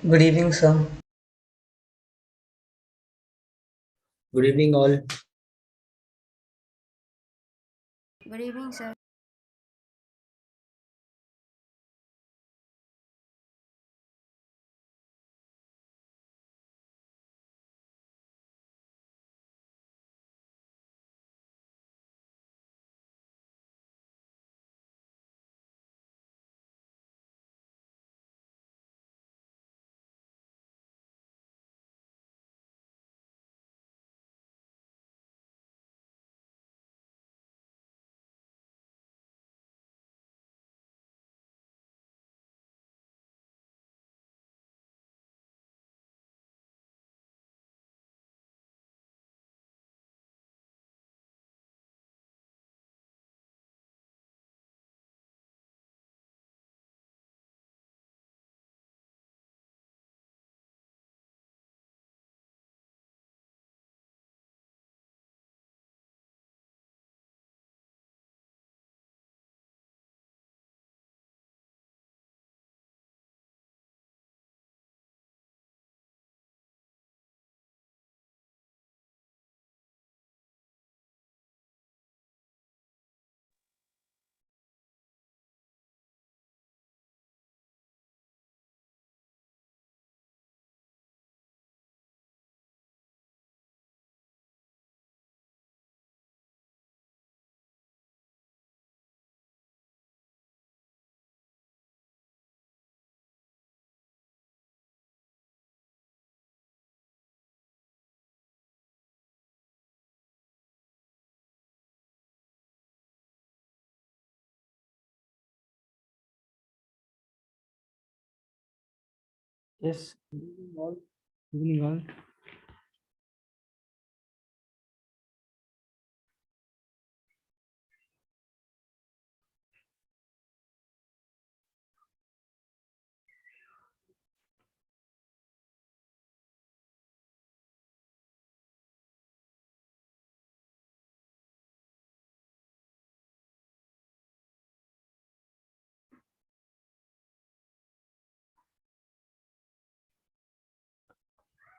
Good evening, sir. Good evening, all. Good evening, sir. Yes, good evening all. Good evening all.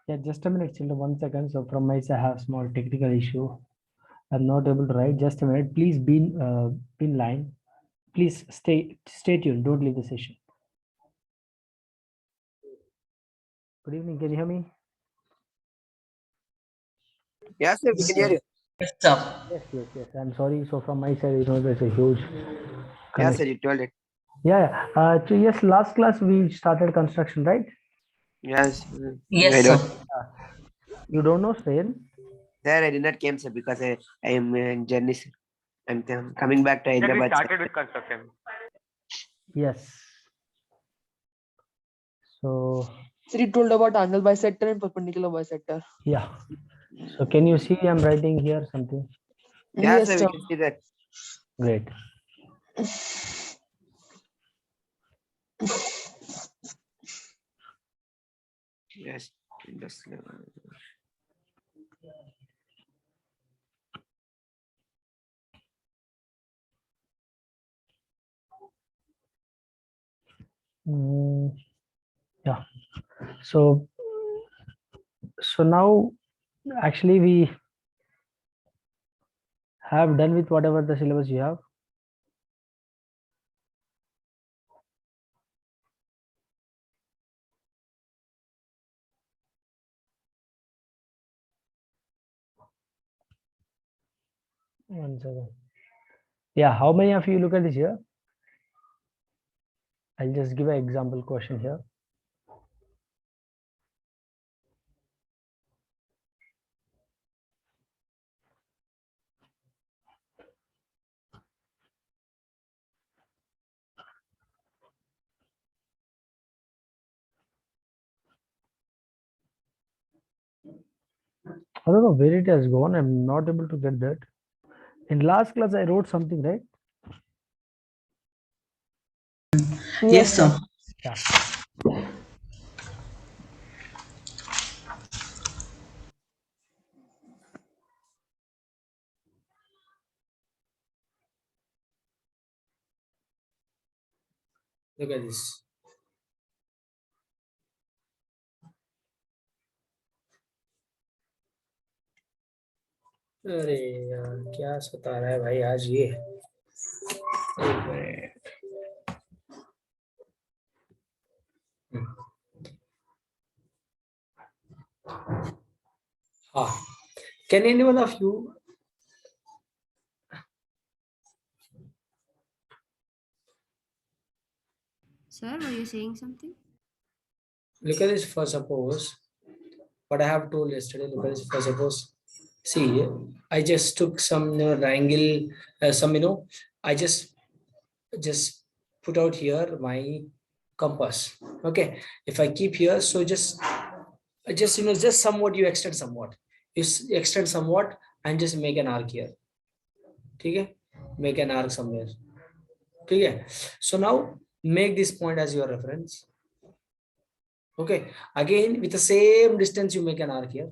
Yeah, just a minute, children. 1 second. So from my side, I have small technical issue. I'm not able to write. Just a minute. Please be in line. Please stay tuned. Don't leave the session. Good evening. Can you hear me? Yes, sir, we Yes, can hear sir. you. Yes, sir. Yes. I'm sorry. So from my side, there's a huge Yes, sir, connection. you told it. So yes, last class we started construction, right? Yes, I Yes, sir. don't. Uh, you don't know Spain? Sir, I did not came, sir, because I am in journey, sir. I'm coming back to That we Hyderabad, sir. started with construction. Yes. So Sir, you told about angle bisector and perpendicular bisector. yeah. So can you see I'm writing here something? Yes, Yes, sir, we sir. can see that. Great. Yes. Industrial. Mm, yeah. So now actually we have done with whatever the syllabus you have. One second. Yeah, how many of you look at this here? I'll just give an example question here. I don't know where it has gone. I'm not able to get that. In last class, I wrote something, right? Yes, Yes, sir. sir. Yeah. Look at this. अरे यार क्या सता रहा है भाई आज ये। एक मिनट। हाँ, can anyone of you Sir, were you saying something? look at this for suppose what I have told yesterday? Look at this for suppose. See, I just took some angle, some I just put out here my compass. Okay, if I keep here, so just just somewhat you extend somewhat. Extend somewhat and just make an arc here. Okay, make an arc somewhere. Okay, so now make this point as your reference. Okay, again with the same distance you make an arc here.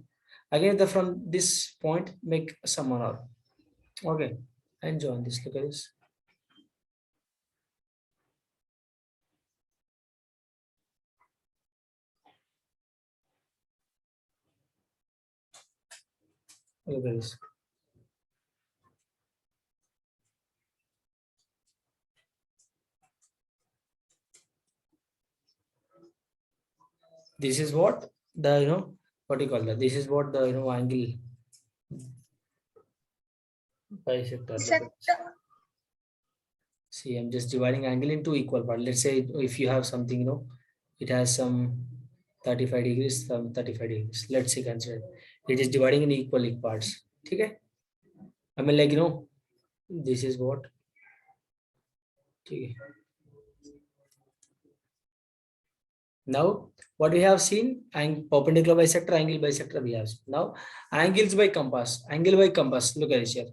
Again from this point make some arc. Okay, and join this. Look at this. Look at this. This is what the what do you call that? This is what the angle bisector. See, I'm just dividing angle into equal part. Let's say if you have something, it has some 35 degrees, some 35 degrees. Let's say consider it is dividing in equal parts. Okay. I mean, like, this is what. Okay. Now, what we have seen, and perpendicular bisector, angle bisector we have seen. Now, angles by compass. Angle by compass. Look at this here.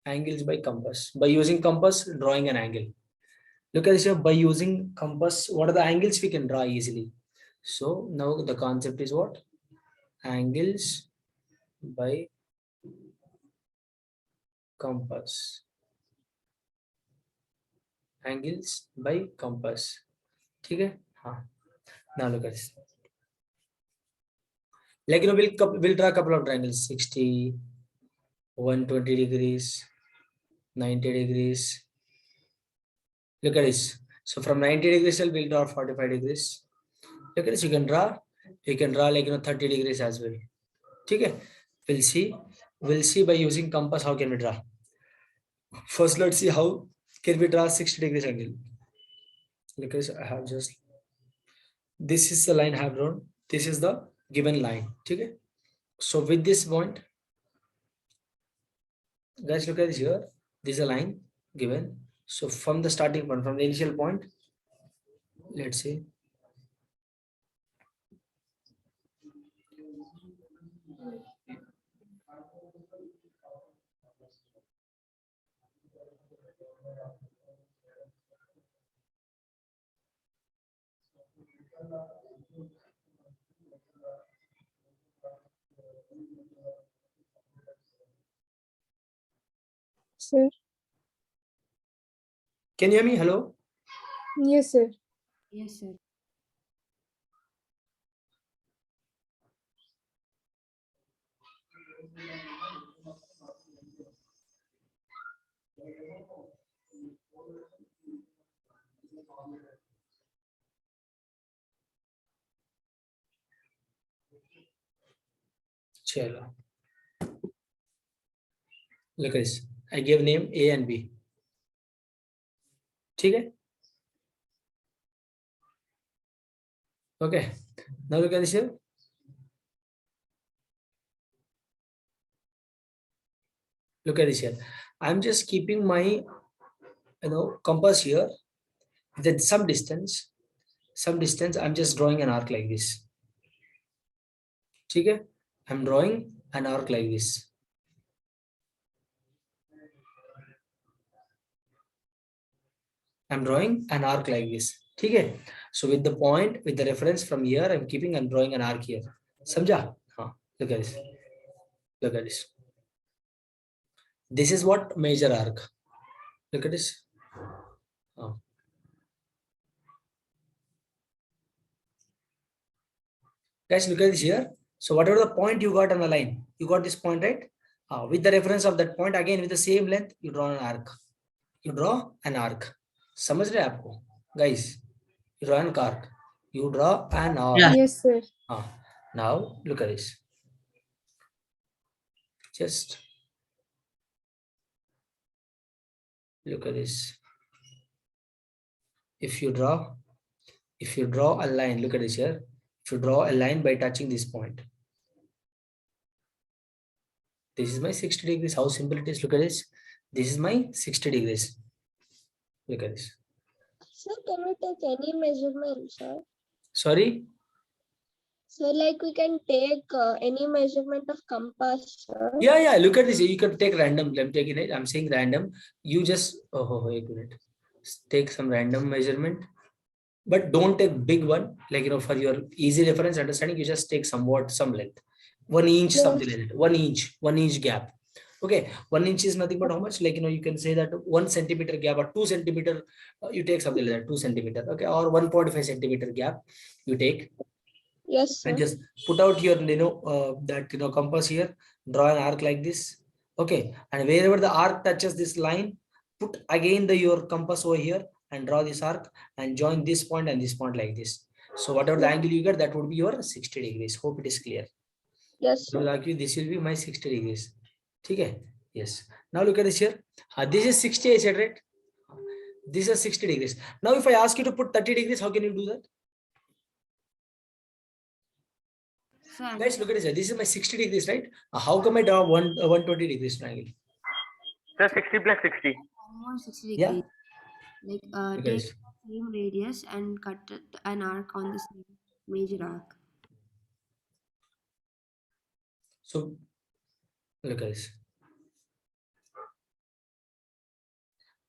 Angles by compass. By using compass, drawing an angle. Look at this here. By using compass, what are the angles we can draw easily? So now the concept is what? Angles by compass. Angles by compass. Okay. Now look at this. Like we'll draw a couple of triangles. 60, 120 degrees, 90 degrees. Look at this. So from 90 degrees we'll draw 45 degrees. Look at this. You can draw like 30 degrees as well. Okay. We'll see by using compass how can we draw. First, let's see how can we draw 60 degrees angle. Because I have just, this is the line I have drawn. This is the given line. Okay. So with this point, guys, look at this here. This is a line given. So from the starting point, from the initial point, let's see. Sir. Can you hear me? Hello? Yes, sir. Yes, sir. Chalo. Look at this. I gave name A and B. Okay. Okay. Now look at this here. Look at this here. I'm just keeping my compass here. Then some distance. I'm just drawing an arc like this. Okay. I'm drawing an arc like this. I'm drawing an arc like this. Okay. So with the point, with the reference from here, I'm drawing an arc here. Samjha? Look at this. Look at this. This is what major arc. Look at this. Guys, look at this here. So whatever the point you got on the line, you got this point, right? With the reference of that point, again with the same length, you draw an arc. You draw an arc. समझ रहे हैं आपको, guys? You draw an arc. You draw an arc. Yeah. Yes, sir. Now look at this. Just look at this. If you draw a line, look at this here. If you draw a line by touching this point, this is my 60 degrees. How simple it is. Look at this. This is my 60 degrees. Look at this. Sir, can we take any measurement, sir? Sorry. So, like we can take any measurement of compass, sir. Yeah. Look at this. You can take random. I'm taking it. I'm saying random. You just wait a minute. Take some random measurement, but don't take big one. Like for your easy reference understanding, you just take some length. 1 inch, something like that. 1 inch gap. Okay, 1 inch is nothing but how much? Like you can say that 1 centimeter gap or 2 centimeter. You take something like that, 2 centimeter. Okay, or 1.5 centimeter gap. You take. Yes, sir. And just put out your compass here. Draw an arc like this. Okay, and wherever the arc touches this line, put again your compass over here and draw this arc and join this point and this point like this. So whatever the angle you get, that would be your 60 degrees. Hope it is clear. Yes, sir. Like this will be my 60 degrees. Okay. Yes. Now look at this here. This is 60, I said, right? This is 60 degrees. Now if I ask you to put 30 degrees, how can you do that? Sir, Guys, look at this here. This is my 60 degrees, right? How come I draw 120 degrees triangle? Sir, 60 plus 60. almost 60 Yeah. degrees. Like Look at take this. the same radius and cut an arc on the same major arc. So look at this.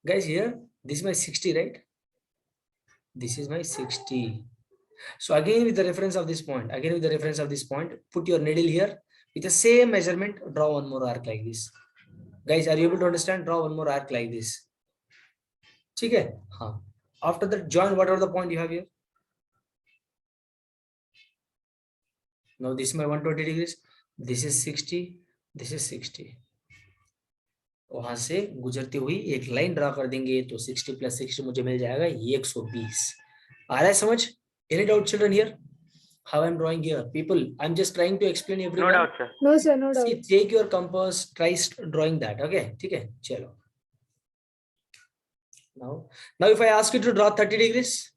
Guys, here, this is my 60, right? This is my 60. So again, with the reference of this point, put your needle here with the same measurement, draw one more arc like this. Guys, are you able to understand? Draw one more arc like this. Okay. After that, join whatever the point you have here. Now this is my 120 degrees. This is 60. This is 60. वहां से गुजरती हुई एक line draw कर देंगे तो 60 plus 60 मुझे मिल जाएगा 120. आ रहा है समझ? Any doubt, children, here? How I'm drawing here? People, I'm just trying to explain everyone. No doubt, sir. No, sir, no See, take your compass, try drawing that. Okay, okay, chalo. Now if I ask you to draw 30 degrees,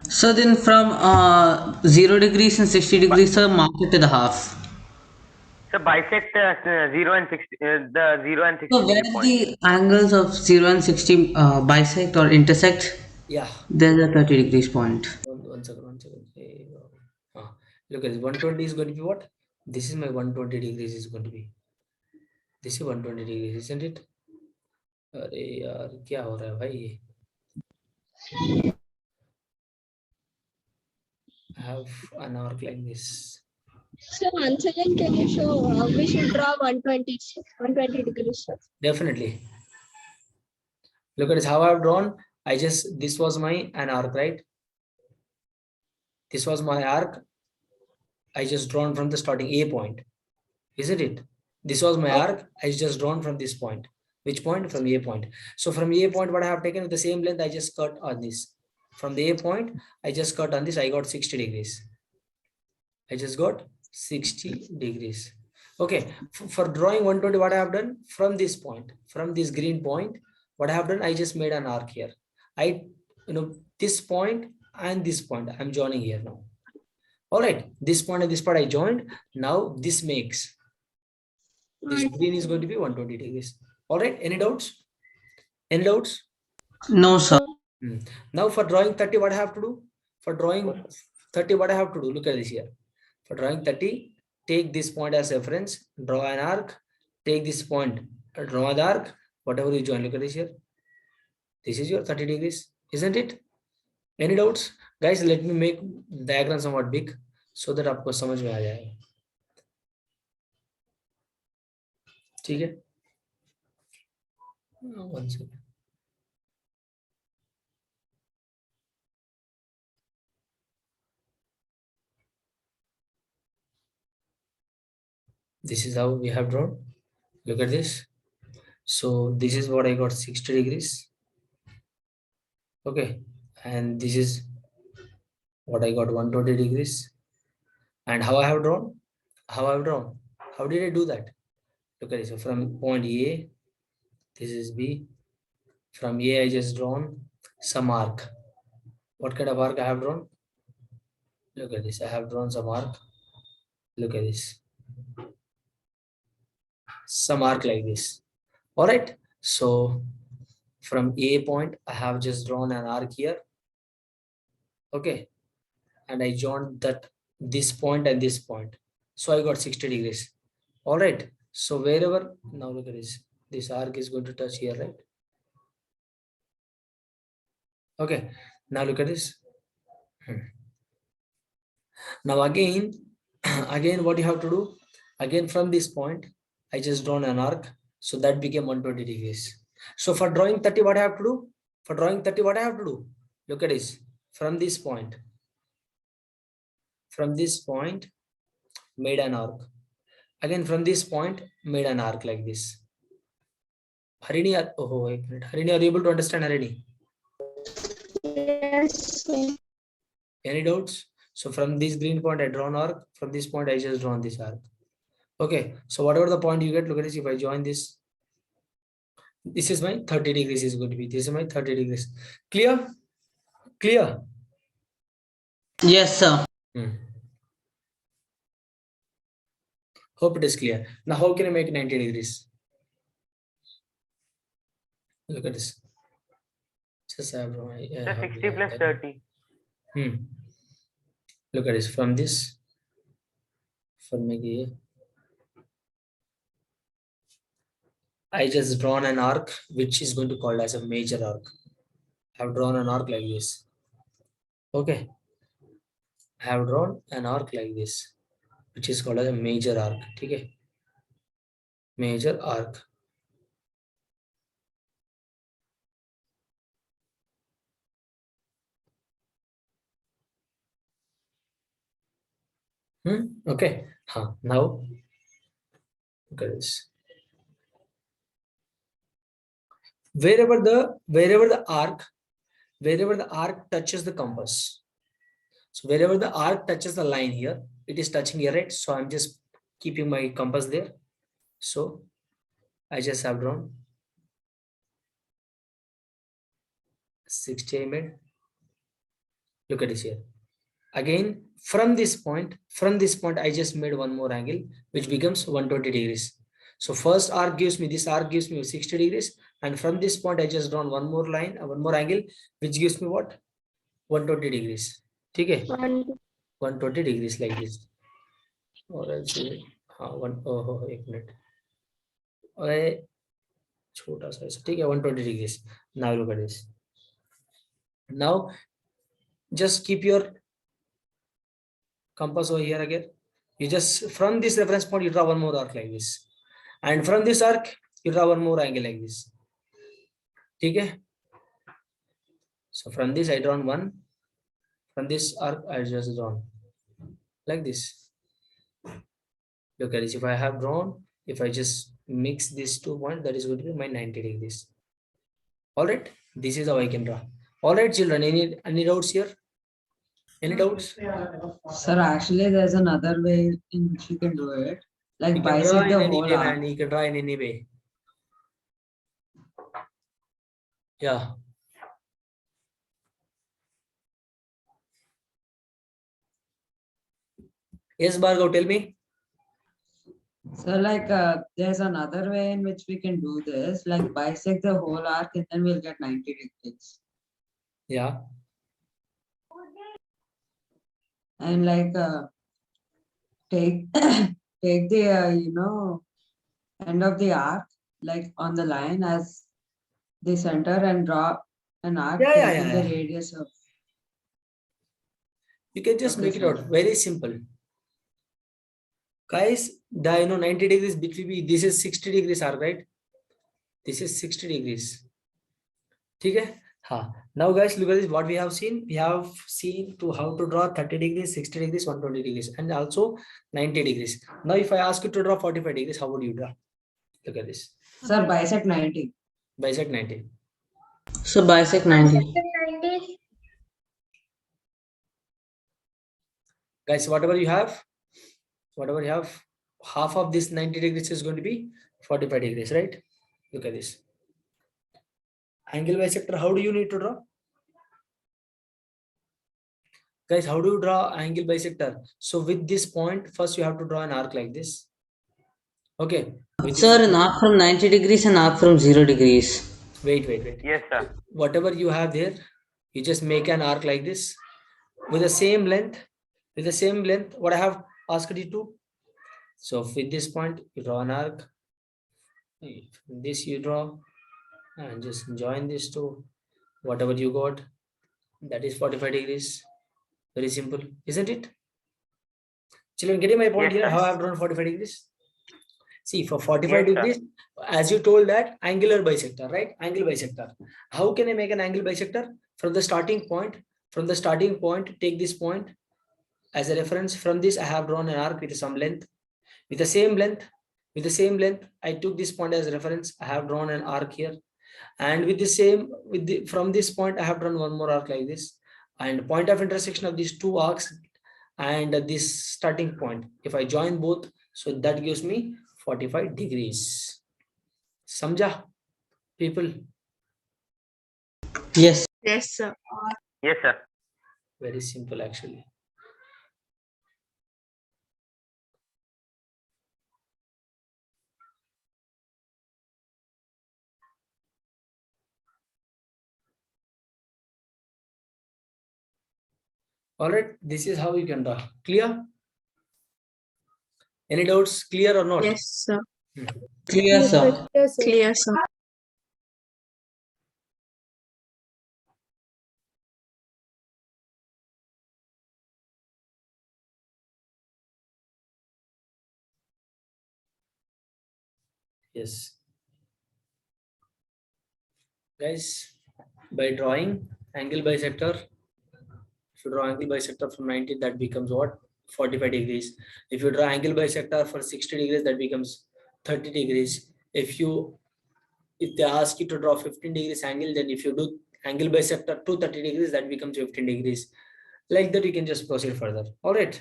So then from 0 degrees and 60 degrees, sir, mark it to the half. So bisect 0 and 60. The 0 and 60 So where point. the angles of 0 and 60 bisect or intersect, yeah. there's a 30 degrees point. One second. Hey, look at this. 120 is going to be what? This is my 120 degrees is going to be. This is 120 degrees, isn't it? अरे यार क्या हो रहा है भाई ये? I have an arc like this. So once again, can you show how we should draw 120 degrees, sir? Definitely. Look at this. How I have drawn. This was an arc, right? This was my arc. I just drawn from the starting A point, isn't it? This was my arc. I just drawn from this point. Which point? From A point. So from A point, what I have taken with the same length, I just cut on this. From the A point, I just cut on this. I got 60 degrees. I just got 60 degrees. Okay. For drawing 120, what I have done from this point, from this green point, what I have done, I just made an arc here. This point and this point, I'm joining here now. All right. This point and this part I joined. Now this makes this green is going to be 120 degrees. All right. Any doubts? Any doubts? No, sir. Now for drawing 30, what I have to do? For drawing 30, what I have to do? Look at this here. For drawing 30, take this point as reference, draw an arc, take this point, draw the arc, whatever you join. Look at this here. This is your 30 degrees, isn't it? Any doubts? Guys, let me make diagram somewhat big so that आपको समझ में आ जाएगा. ठीक है? One second. This is how we have drawn. Look at this. So this is what I got, 60 degrees. Okay, and this is what I got, 120 degrees. And how I have drawn? How did I do that? Look at this. So from point A, this is B. From A, I just drawn some arc. What kind of arc I have drawn? Look at this. I have drawn some arc. Look at this. Some arc like this. All right. So from A point, I have just drawn an arc here. Okay. And I joined that this point and this point. So I got 60 degrees. All right. So wherever, now look at this arc is going to touch here, right? Okay. Now look at this. Now again, what you have to do? Again, from this point, I just drawn an arc. So that became 120 degrees. So for drawing 30, what I have to do? For drawing 30, what I have to do? Look at this. From this point, made an arc. Again, from this point, made an arc like this. Harini, Harini, are you able to understand, Harini? Yes, sir. Any doubts? So from this green point, I drawn arc. From this point, I just drawn this arc. Okay. So whatever the point you get, look at this. If I join this, this is my 30 degrees is going to be. This is my 30 degrees. Clear? Clear? Yes, sir. Hope it is clear. Now, how can I make 90 degrees? Look at this. Just have my 60 plus 30. Look at this. From this, from here, I just drawn an arc, which is going to call as a major arc. I have drawn an arc like this. Okay. I have drawn an arc like this, which is called as a major arc. Okay. Major arc. Okay. Now look at this. Wherever the arc touches the compass. So wherever the arc touches the line here, it is touching here, right? So I'm just keeping my compass there. So I just have drawn 60 mm. Look at this here. Again, from this point, I just made one more angle, which becomes 120 degrees. So first arc gives me, this arc gives me 60 degrees. And from this point, I just drawn one more line, one more angle, which gives me what? 120 degrees. Okay? 120 degrees like this. Or else, एक minute. छोटा सा ऐसा, ठीक है, 120 degrees. Now look at this. Now, just keep your compass over here again. You just, from this reference point, you draw one more arc like this. And from this arc, you draw one more angle like this. Okay? So from this, I drawn one. From this arc, I just drawn like this. Look at this. If I have drawn, if I just mix these 2 points, that is going to be my 90 degrees. All right. This is how I can draw. All right, children. Any doubts here? Any doubts? Sir, actually, there's another way in which you can do it. Like You can draw bisect in the any whole way, arc. man. You can draw in any way. Yeah. Yes, Bhargav, tell me. So like there's another way in which we can do this, like bisect the whole arc and then we'll get 90 degrees. Yeah. And like take take the end of the arc like on the line as the center and draw an arc in the radius of. You can just make it out very simple. Guys, 90 degrees between, this is 60 degrees arc, right? This is 60 degrees. ठीक है? Now guys, look at this. What we have seen. We have seen to how to draw 30 degrees, 60 degrees, 120 degrees, and also 90 degrees. Now, if I ask you to draw 45 degrees, how would you draw? Look at this. Sir, bisect 90. Bisect 90. So bisect 90. Guys, whatever you have, half of this 90 degrees is going to be 45 degrees, right? Look at this. Angle bisector, how do you need to draw? Guys, how do you draw angle bisector? So with this point, first you have to draw an arc like this. Okay. With Sir, this- an arc from 90 degrees and arc from 0 degrees. Wait. Yes, sir. Whatever you have there, you just make an arc like this with the same length. What I have asked you to. So with this point, you draw an arc. This you draw and just join these two. Whatever you got, that is 45 degrees. Very simple, isn't it? Children, getting my point Yes, here? sir. How I have drawn 45 degrees? See, for 45 Yes, sir. degrees, as you told that angular bisector, right? Angle bisector. How can I make an angle bisector? From the starting point, take this point as a reference. From this, I have drawn an arc with some length. With the same length, I took this point as a reference. I have drawn an arc here. And from this point, I have drawn one more arc like this. And point of intersection of these two arcs and this starting point, if I join both, so that gives me 45 degrees. Samjha, people? Yes. Yes, sir. Yes, sir. Very simple, actually. All right, this is how you can draw. Clear? Any doubts? Clear or not? Yes, sir. Clear, sir. Clear, sir. Yes. Guys, by drawing angle bisector, if you draw angle bisector from 90, that becomes what? 45 degrees. If you draw angle bisector for 60 degrees, that becomes 30 degrees. If they ask you to draw 15 degrees angle, then if you do angle bisector to 30 degrees, that becomes 15 degrees. Like that, you can just proceed further. All right.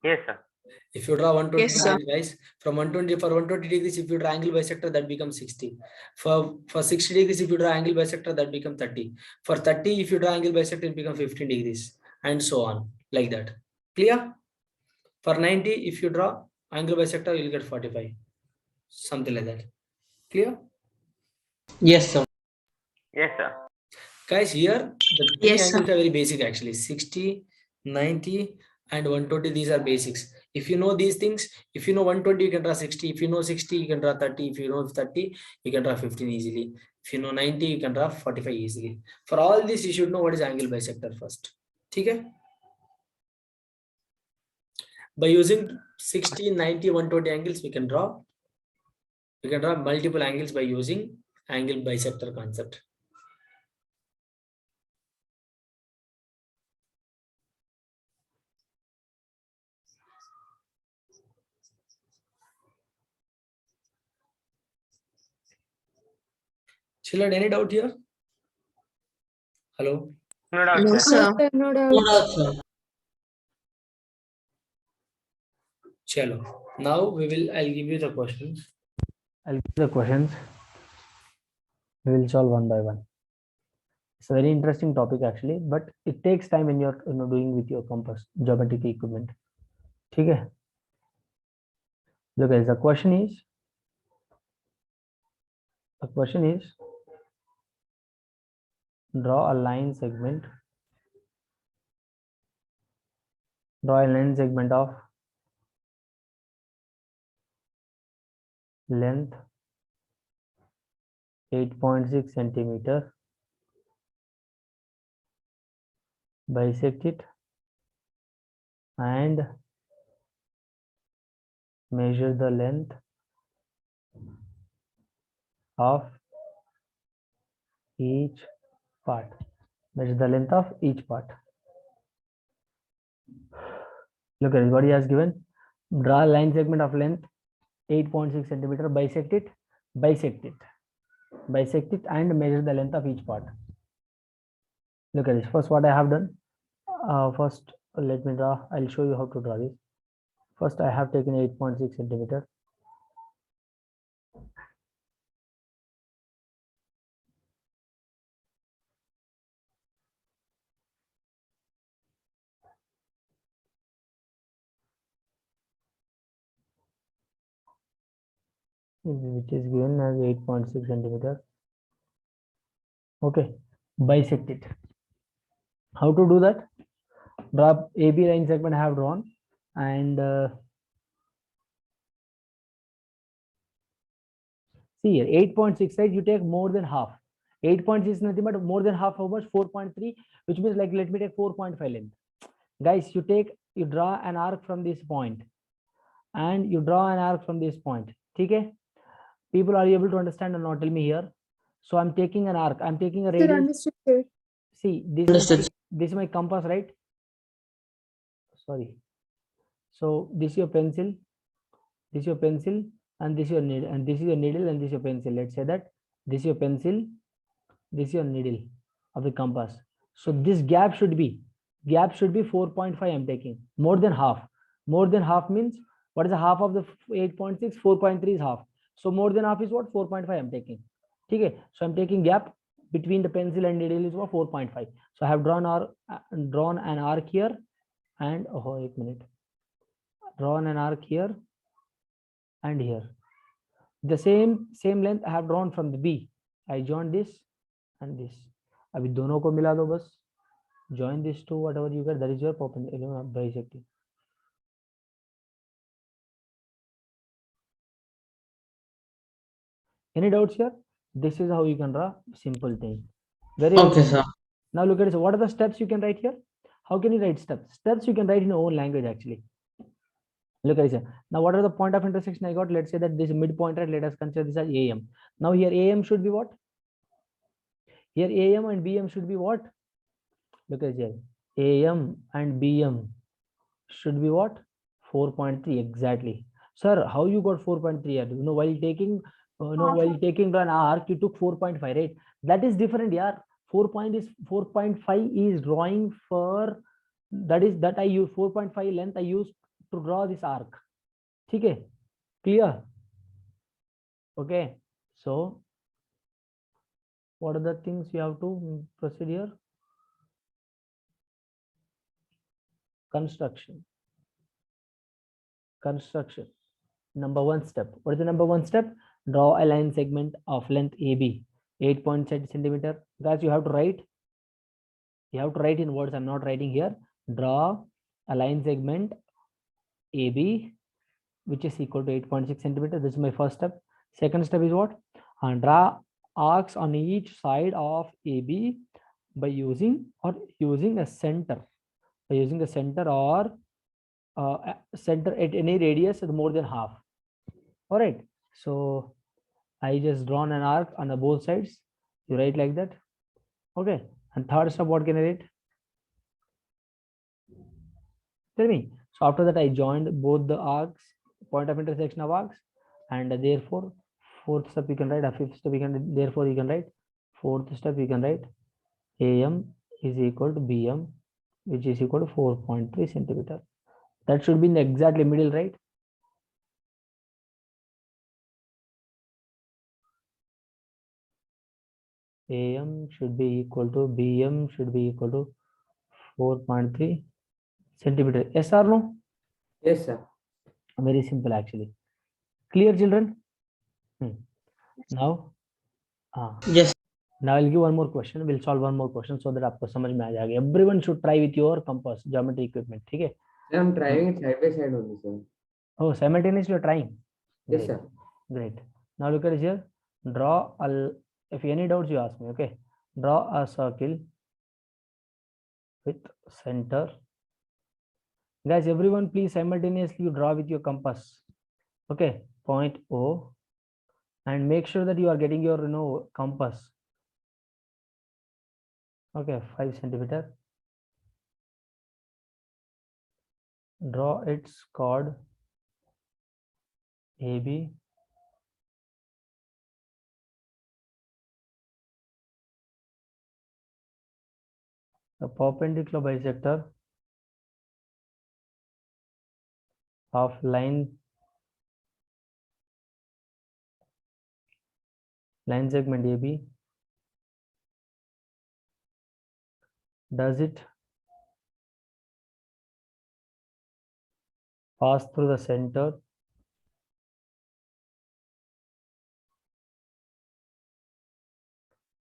Yes, sir. If you draw 120 Yes, sir. degrees, guys, from 120 degrees, if you draw angle bisector, that becomes 60. For 60 degrees, if you draw angle bisector, that becomes 30. For 30, if you draw angle bisector, it becomes 15 degrees, and so on, like that. Clear? For 90, if you draw angle bisector, you'll get 45. Something like that. Clear? Yes, sir. Yes, sir. Guys, here the three Yes, sir. angles are very basic actually. 60, 90, and 120. These are basics. If you know these things, if you know 120, you can draw 60. If you know 60, you can draw 30. If you know 30, you can draw 15 easily. If you know 90, you can draw 45 easily. For all this, you should know what is angle bisector first. Okay? By using 60, 90, 120 angles, we can draw multiple angles by using angle bisector concept. Children, any doubt here? Hello? No doubt, No, sir. sir. No doubt, sir. Chalo. Now I'll give you the questions. I'll give the questions. We will solve one by one. It's a very interesting topic actually, but it takes time when you're doing with your compass, geometric equipment. Okay. Look, guys, the question is draw a line segment. Draw a line segment of length 8.6 centimeter. Bisect it and measure the length of each part. Measure the length of each part. Look at what he has given. Draw a line segment of length 8.6 centimeter. Bisect it, and measure the length of each part. Look at this. First, what I have done. First, let me draw. I'll show you how to draw this. First, I have taken 8.6 centimeter. Which is given as 8.6 centimeter. Okay, bisect it. How to do that? Draw AB line segment I have drawn, and see here 8.6, right? You take more than half. 8.6 is nothing but more than half. How much? 4.3, which means, like, let me take 4.5 length. Guys, you draw an arc from this point, and you draw an arc from this point. Okay, people, are you able to understand or not? Tell me here. So I'm taking an arc. I'm taking a radius. See, Understood. This is my compass, right? Sorry. So this is your pencil. This is your pencil, and this is your needle, and this is your needle, and this is your pencil. Let's say that this is your pencil, this is your needle of the compass. So this gap should be 4.5. I'm taking more than half. More than half means, what is the half of the 8.6? 4.3 is half. So more than half is what? 4.5 I'm taking. Okay, so I'm taking gap between the pencil and needle is what? 4.5. So I have drawn an arc here, and drawn an arc here and here. The same length I have drawn from the B. I joined this and this. अभी दोनों को मिला दो बस. Join this to whatever you get. That is your perpendicular bisecting. Any doubts here? This is how you can draw. Simple thing. Very Okay, simple. sir. Now look at this. What are the steps you can write here? How can you write steps? Steps you can write in your own language actually. Look at this. Now, what are the point of intersection I got? Let's say that this midpoint, right? Let us consider this as AM. Now here AM should be what? Here AM and BM should be what? Look at here. AM and BM should be what? 4.3 exactly. Sir, how you got 4.3 here? You know, while taking an arc, you took 4.5, right? That is different, yeah. 4.5 is drawing for, that I use 4.5 length I use to draw this arc. Okay, clear? Okay, so what are the things you have to proceed here? Construction. Number one step. What is the number one step? Draw a line segment of length AB, 8.7 centimeter. Guys, you have to write. You have to write in words. I'm not writing here. Draw a line segment AB, which is equal to 8.6 centimeter. This is my first step. Second step is what? Draw arcs on each side of AB by using a center. By using a center or center at any radius more than half. All right. So I just drawn an arc on the both sides. You write like that. Okay. And third step, what can I write? Tell me. So after that, I joined both the arcs, point of intersection of arcs, and therefore fourth step you can write, a fifth step you can, therefore you can write, fourth step you can write AM is equal to BM, which is equal to 4.3 centimeter. That should be in the exactly middle, right? AM should be equal to BM should be equal to 4.3 centimeter. Yes or no? Yes, sir. Very simple actually. Clear, children? Now, Yes. now I'll give one more question. We'll solve one more question so that आपको समझ में आ जाएगा. Everyone should try with your compass, geometry equipment. ठीक है? I'm trying it side by side only, sir. Oh, simultaneously you're trying. Yes, Great. sir. Great. Now look at this here. Draw a. If any doubts you ask me. Okay. Draw a circle with center. Guys, everyone, please simultaneously you draw with your compass. Okay. Point O. and make sure that you are getting your compass. Okay, 5 centimeter. Draw its chord AB. The perpendicular bisector of line segment AB. Does it pass through the center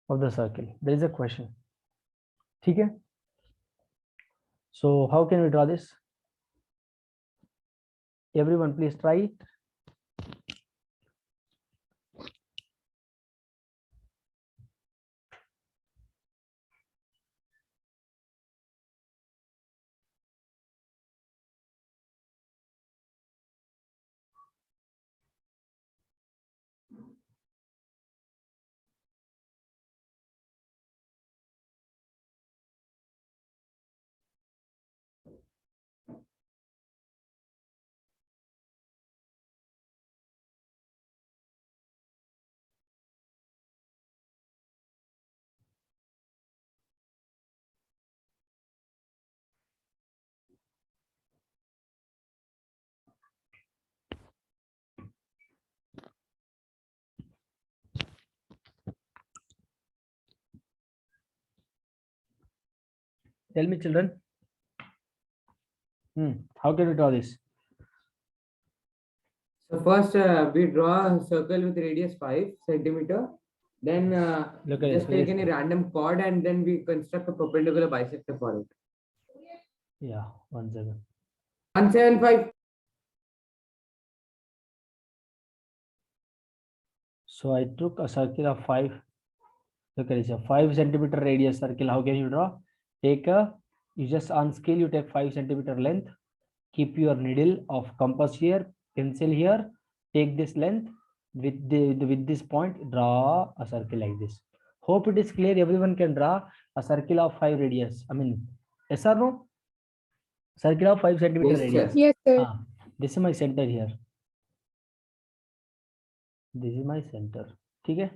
of the circle? There is a question. Okay. So how can we draw this? Everyone, please try it. Tell me, children. How can we draw this? So first we draw a circle with radius 5 centimeter. Then Look at just it, take please. any random chord and then we construct a perpendicular bisector for it. Yeah, 1 second. 175. So I took a circle of 5. Look at this, a 5 centimeter radius circle. How can you draw? You just on scale, you take 5 centimeter length. Keep your needle of compass here, pencil here. Take this length with this point. Draw a circle like this. Hope it is clear. Everyone can draw a circle of 5 radius. I mean, yes or no? Circle of 5 centimeter Yes, radius. sir. Yes, sir. This is my center here. This is my center. Okay.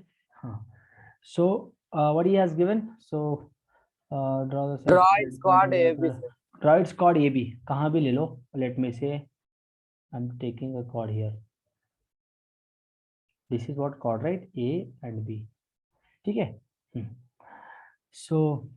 So what he has given. So draw the Draw its chord AB, sir. Draw its chord AB. कहाँ भी ले लो. Let me say I'm taking a chord here. This is what chord, right? A and B. Okay. So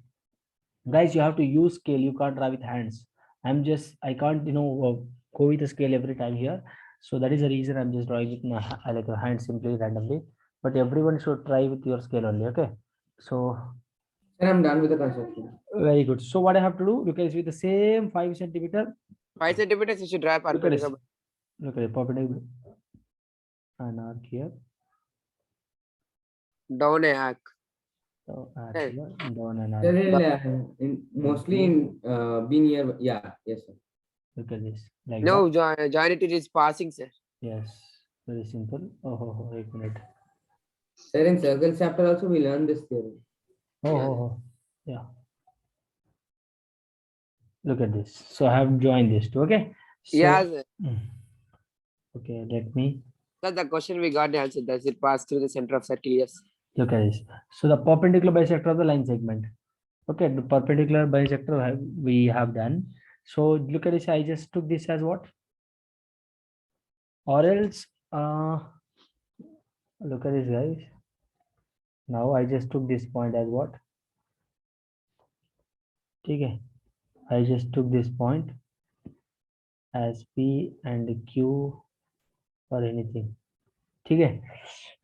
guys, you have to use scale. You can't draw with hands. I can't go with the scale every time here. So that is the reason I'm just drawing with my like a hand simply randomly. But everyone should try with your scale only. Okay. So Then I'm done with the construction. very good. So what I have to do, look at this with the same 5 centimeter. 5 centimeters you should draw a Look at this. perpendicular. Look at it, perpendicular. An arc here. Down a arc. So arc Right. here, down an arc. Then mostly in be near. Yeah. Yes, sir. Look at this. Like No, that. join it is passing, sir. Yes. Very simple. Oh, 1 minute. Sir, in circle chapter also we learn this theory. Yeah. Look at this. So I have joined this too. Okay. So, Yeah, sir. Okay, let me That's the question we got the answer. Does it pass through the center of circle? Yes. look at this. So the perpendicular bisector of the line segment. Okay, the perpendicular bisector we have done. So look at this. I just took this as what? Or else, look at this, guys. Now I just took this point as what? Okay, I just took this point as P and Q or anything. Okay.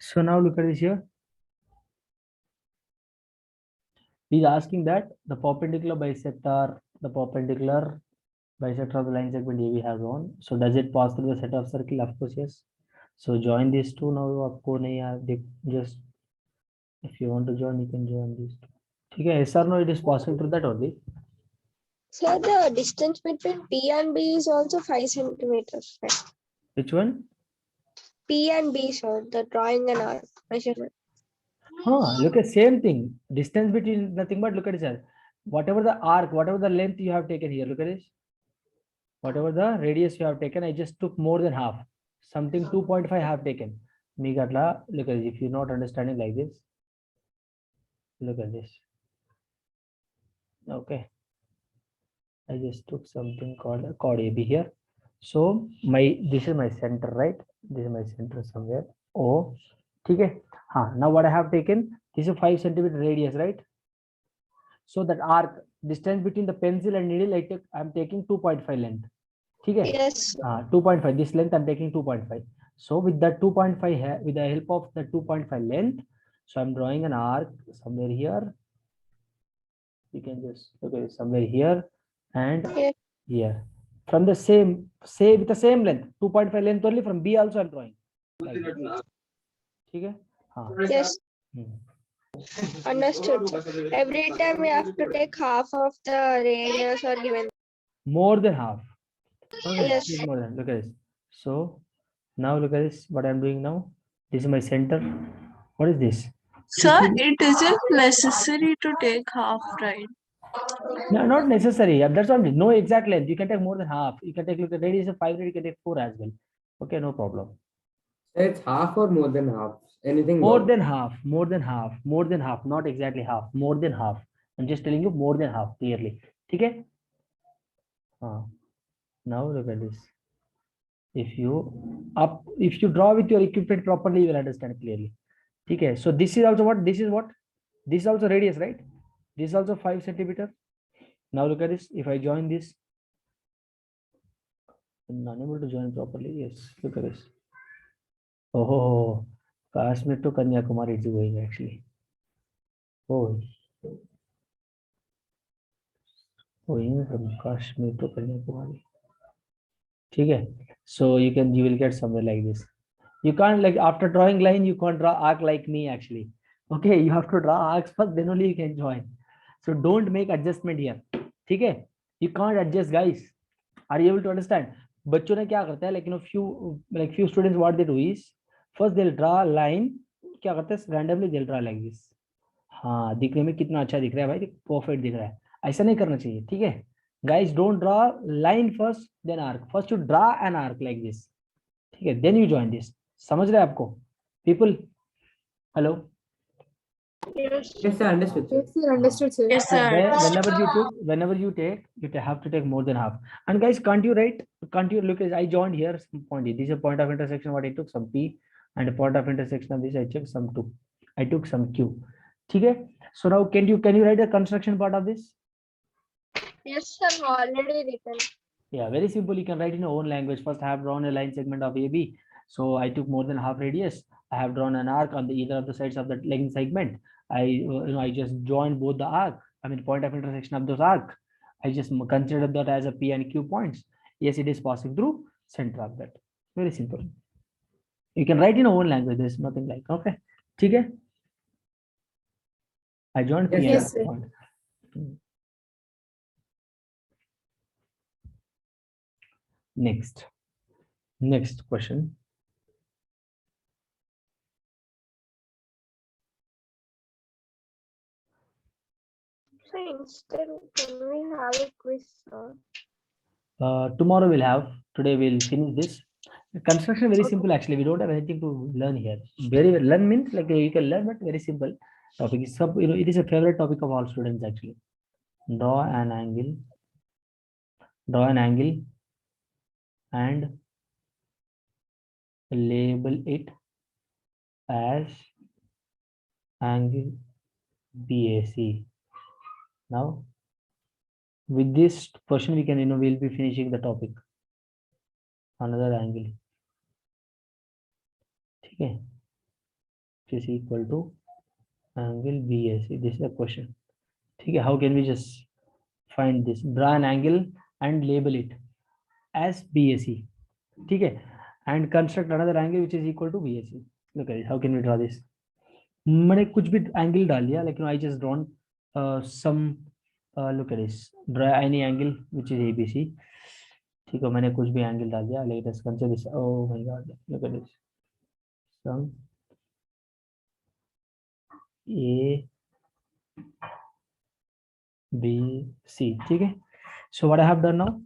So now look at this here. He's asking that the perpendicular bisector of the line segment AB has one. So does it pass through the center of circle? Of course, yes. So join these two now. आपको नहीं यार, just if you want to join, you can join these two. Okay, yes or no? It is possible through that only. Sir, the distance between P and B is also 5 centimeters. Right? Which one? P and B, sir. The drawing and arc measurement. Look at same thing. Distance between nothing but look at this. Whatever the arc, whatever the length you have taken here, look at this. Whatever the radius you have taken, I just took more than half. Something 2.5 I have taken. Megatla, look at this. If you're not understanding like this, look at this. Okay. I just took something called chord AB here. So this is my center, right? This is my center somewhere. O. Okay. Now what I have taken, this is 5 centimeter radius, right? So that arc distance between the pencil and needle, I'm taking 2.5 length. Okay. Yes. 2.5. This length I'm taking 2.5. So with that 2.5, with the help of the 2.5 length, so I'm drawing an arc somewhere here. You can just look at it somewhere here and Yes. here. From the same with the same length, 2.5 length only. From B also I'm drawing. Like okay. Yes. Understood, sir. Every time we have to take half of the radius or given. More than half. Okay, Yes. this is more than. Look at this. So now look at this. What I'm doing now. This is my center. What is this? Sir, it isn't necessary to take half, right? No, not necessary. That's what. No exact length. You can take more than half. You can take, look at radius of 5, you can take 4 as well. Okay, no problem. It's half or more than half. Anything More goes. than half, more than half, more than half, not exactly half, more than half. I'm just telling you more than half clearly. Okay. Now look at this. If you draw with your equipment properly, you will understand clearly. Okay. So this is also what? This is what? This is also radius, right? This is also 5 centimeter. Now look at this. If I join this, I'm unable to join properly. Yes. Look at this. Oh, Kashmir to Kanyakumari is going actually. Oh. Going from Kashmir to Kanyakumari. Okay. So you will get somewhere like this. You can't, like, after drawing line, you can't draw arc like me actually. Okay, you have to draw arcs first, then only you can join. So don't make adjustment here. Okay, you can't adjust, guys. Are you able to understand? बच्चों ने क्या करता है, like few students, what they do is first they'll draw a line. क्या करते हैं, randomly they'll draw like this. हाँ, दिखने में कितना अच्छा दिख रहा है भाई, परफेक्ट दिख रहा है. ऐसा नहीं करना चाहिए. ठीक है guys, don't draw line first then arc. First you draw an arc like this. ठीक है, then you join this. समझ रहे हैं आपको people? Hello. Yes. Yes, sir, understood. Sir. Yes, sir, understood, sir. Yes, sir. Whenever you take, you have to take more than half. And guys, can't you look at, I joined here some point. This is a point of intersection. What I took some P, and a point of intersection of this I took some 2. I took some Q. Okay. So now can you write the construction part of this? Yes, sir. Already written. Yeah, very simple. You can write in your own language. First, I have drawn a line segment of AB. So I took more than half radius. I have drawn an arc on either of the sides of the line segment. I just joined both the arc. I mean, point of intersection of those arc. I just consider that as a P and Q points. Yes, it is passing through center of that. Very simple. You can write in your own language. There's nothing like, okay. Okay. I joined P Yes, and Q point. Next question. So instead, can we have a quiz, sir? Tomorrow we'll have. Today we'll finish this. The construction very simple actually. We don't have anything to learn here. Very well. Learn means like you can learn, but very simple topic. It is a favorite topic of all students actually. Draw an angle. And label it as angle BAC. Now with this question we can, we'll be finishing the topic. Another angle, okay, which is equal to angle BAC. This is the question. Okay, how can we just find this? Draw an angle and label it as BAC. Okay, and construct another angle which is equal to BAC. Look at it. How can we draw this? मैंने कुछ भी angle डाल दिया, like I just drawn some. Look at this. Draw any angle which is ABC. ठीक है, मैंने कुछ भी angle डाल दिया. Let us consider this. Oh my God! Look at this. from A, B, C. Okay. So what I have done now?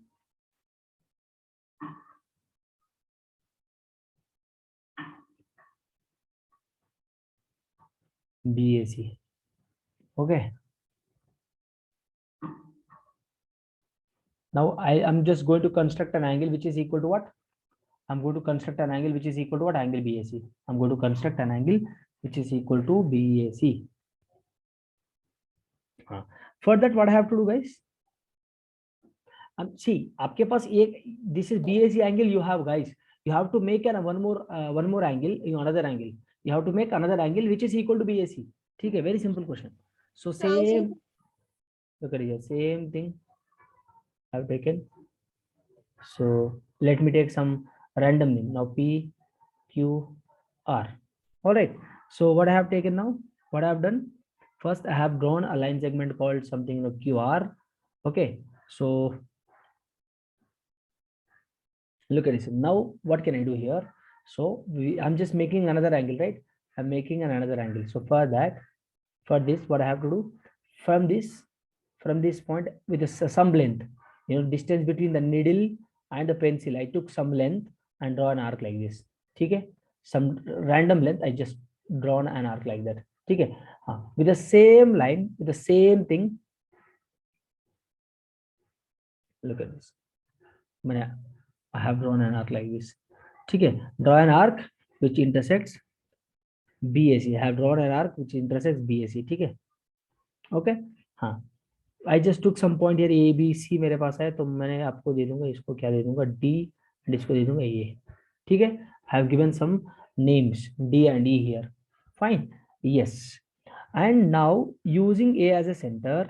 BAC. Okay. Now I am just going to construct an angle which is equal to what? I'm going to construct an angle which is equal to what? Angle BAC. I'm going to construct an angle which is equal to BAC. For that, what I have to do, guys? See, आपके पास एक, this is BAC angle you have, guys. You have to make one more angle, another angle. You have to make another angle which is equal to BAC. ठीक है, very simple question. So same, look at here, same thing I've taken. So let me take some random name now. P, Q, R. All right. So what I have taken now? What I have done? First, I have drawn a line segment called something QR. Okay. So look at this. Now what can I do here? So I'm just making another angle, right? I'm making another angle. So for that, for this, what I have to do, from this point with some length, distance between the needle and the pencil, I took some length and draw an arc like this. Okay, some random length, I just drawn an arc like that. Okay, with the same line, with the same thing. Look at this. I have drawn an arc like this. Okay, draw an arc which intersects BAC. I have drawn an arc which intersects BAC. Okay. I just took some point here, A, B, C मेरे पास है, तो मैंने आपको दे दूंगा, इसको क्या दे दूंगा, D, and इसको दे दूंगा A. ठीक है, I have given some names D and E here. Fine. Yes. And now using A as a center,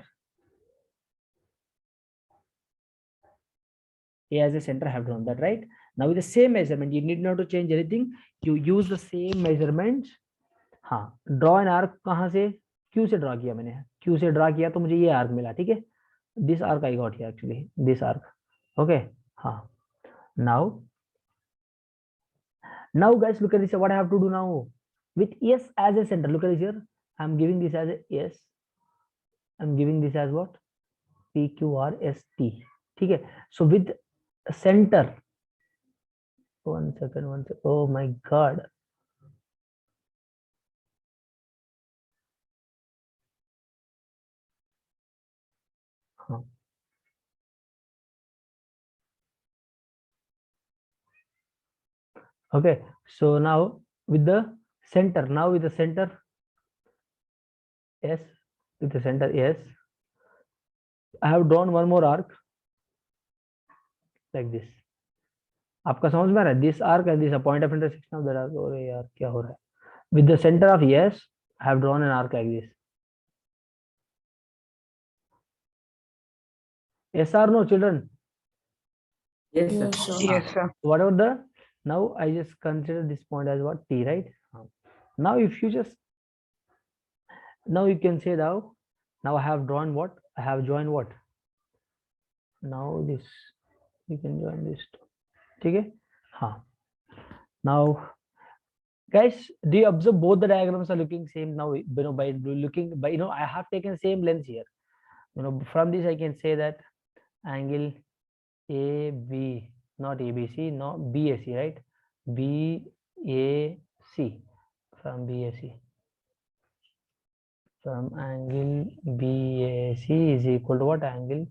I have drawn that, right? Now with the same measurement, you need not to change anything. You use the same measurements. Draw an arc कहाँ से? Q से draw किया मैंने, Q से draw किया तो मुझे ये आर्क मिला. ठीक है, this arc I got here actually, this arc. Okay. Now guys, look at this. What I have to do now with S as a center? Look at this here. I'm giving this as a S. I'm giving this as what? PQRST. Okay. So with center. One second. Oh my God. Okay, so now with the center, S, with the center S, I have drawn one more arc like this. आपका समझ में आ रहा है? This arc and this a point of intersection of that arc. अरे यार क्या हो रहा है? With the center of S, I have drawn an arc like this. Yes or no, children? Yes, sir. Yes, sir. Whatever the, now I just consider this point as what? T, right? Now if you just, now you can say now I have drawn what? I have joined what? Now this, you can join this too. Okay? Now guys, do you observe both the diagrams are looking same now? By looking by, I have taken same length here. From this I can say that angle AB, not ABC, no BAC, right? BAC, from BAC, from angle BAC is equal to what? Angle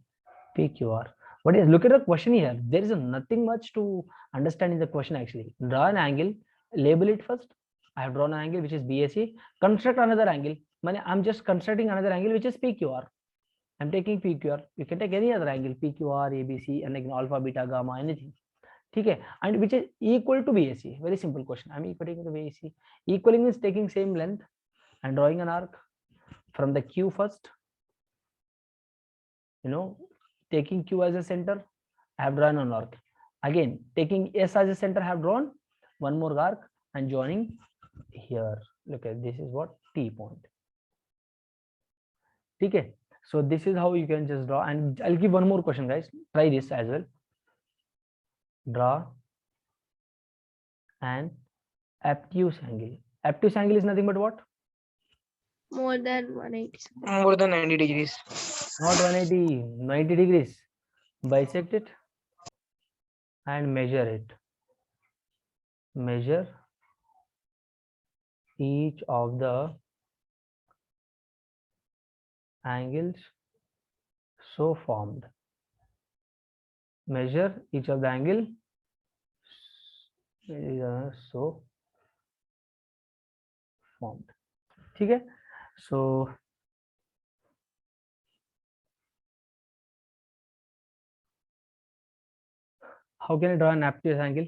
PQR. What is, look at the question here. There is nothing much to understand in the question actually. Draw an angle, label it first. I have drawn an angle which is BAC. Construct another angle. I'm just constructing another angle which is PQR. I'm taking PQR. You can take any other angle, PQR, ABC, and like alpha, beta, gamma, anything. Okay, and which is equal to BAC. Very simple question. I'm equating to BAC. Equaling is taking same length and drawing an arc from the Q first. Taking Q as a center, I have drawn an arc. Again, taking S as a center, I have drawn one more arc and joining here. Look at this is what? T point. Okay. So this is how you can just draw, and I'll give one more question, guys. Try this as well. Draw an Obtuse angle. Obtuse angle is nothing but what? More than 180. More than 90 degrees. Not 180, 90 degrees. Bisect it and measure it. Measure each of the angles so formed. Measure each of the angle so formed. ठीक है? So how can I draw an obtuse angle?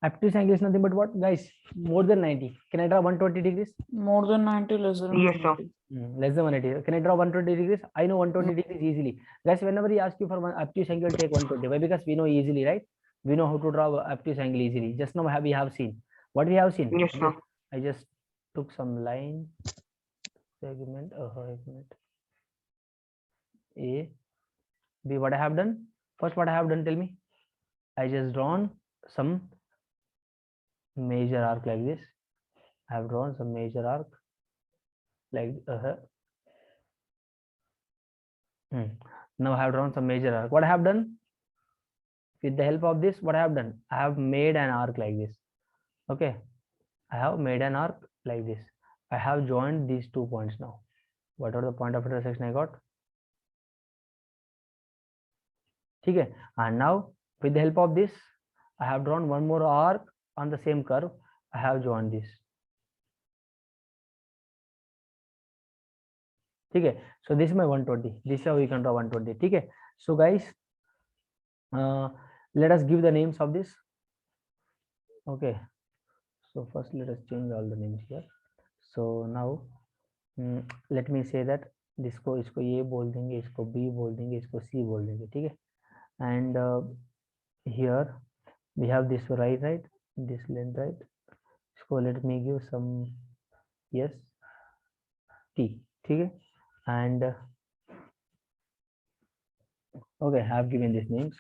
Obtuse angle is nothing but what, guys? More than 90. Can I draw 120 degrees? More than 90, less than Yes, sir. 180. Less than 180. Can I draw 120 degrees? I know 120 degrees easily. Guys, whenever he asks you for one obtuse angle, take 120. Why? Because we know easily, right? We know how to draw obtuse angle easily. Just now we have seen. What we have seen? Yes, sir. I just took some line segment, A, B. What I have done? First, what I have done, tell me. I just drawn some major arc like this. I have drawn some major arc like now I have drawn some major arc. What I have done? With the help of this, what I have done? I have made an arc like this. Okay. I have made an arc like this. I have joined these 2 points now. What are the point of intersection I got? Okay. And now with the help of this, I have drawn one more arc on the same curve. I have joined this. Okay. So this is my 120. This is how we can draw 120. Okay. So guys, let us give the names of this. Okay. So first let us change all the names here. So now let me say that इसको A बोल देंगे, इसको B बोल देंगे, इसको C बोल देंगे, ठीक है? And here we have this right, this length, right? So let me give some yes T, ठीक है? And okay, I have given these names.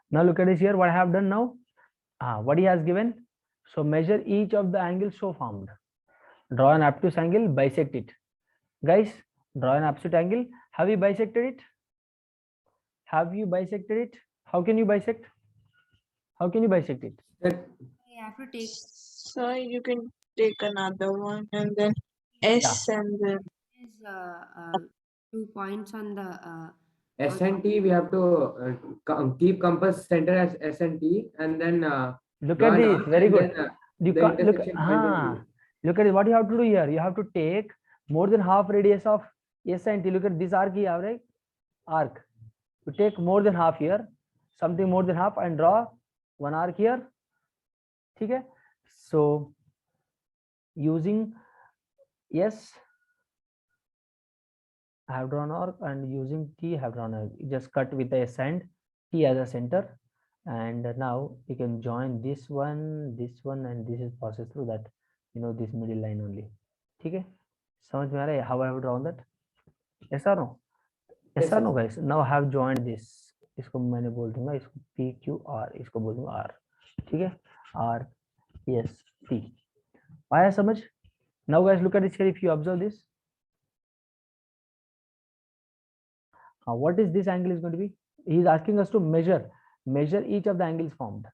Now look at this here. What I have done now? What he has given. So measure each of the angles so formed. Draw an obtuse angle, bisect it. Guys, draw an obtuse angle. Have you bisected it? Have you bisected it? How can you bisect? How can you bisect it? You have to take So you can take another one and then S and then is 2 points on the S and T, we have to keep compass center as S and T, and then look at this. Very good. You the can't look. intersection point of view. Look at it. What you have to do here. You have to take more than half radius of S and T. Look at this arc here, right? Arc. You take more than half here, something more than half, and draw one arc here. Okay. So using S, I have drawn arc, and using T, I have drawn arc. Just cut with the S and T as a center, and now you can join this one, and this is passes through that. You know, this middle line only. Okay. समझ में आ रहा है how I have drawn that? Yes or no? Yes or no, guys? Now I have joined this. इसको मैंने बोल दूंगा, इसको PQR, इसको बोल दूंगा R. ठीक है? R, S, T. आया समझ? Now guys, look at this here. If you observe this, what is this angle is going to be? He is asking us to measure each of the angles formed.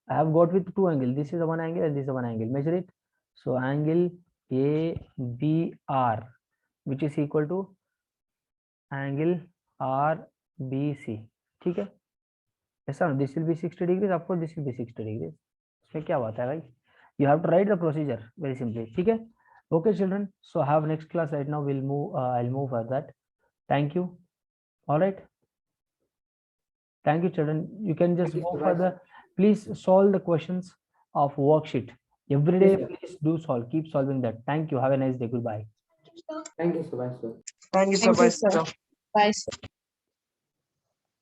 I have got with 2 angles. This is the one angle and this is the one angle. Measure it. So angle ABR, which is equal to angle RBC. ठीक है? Yes or no? This will be 60 degrees. Of course, this will be 60 degrees. इसमें क्या बात है भाई? You have to write the procedure very simply. ठीक है? Okay, children. So have next class right now. We'll move. I'll move for that. Thank you. All right. Thank you, children. You can just go for the. Please solve the questions of worksheet every day. Please do solve. Keep solving that. Thank you. Have a nice day. Goodbye. Thank you so much, sir. Thank you so much, sir. Bye, sir.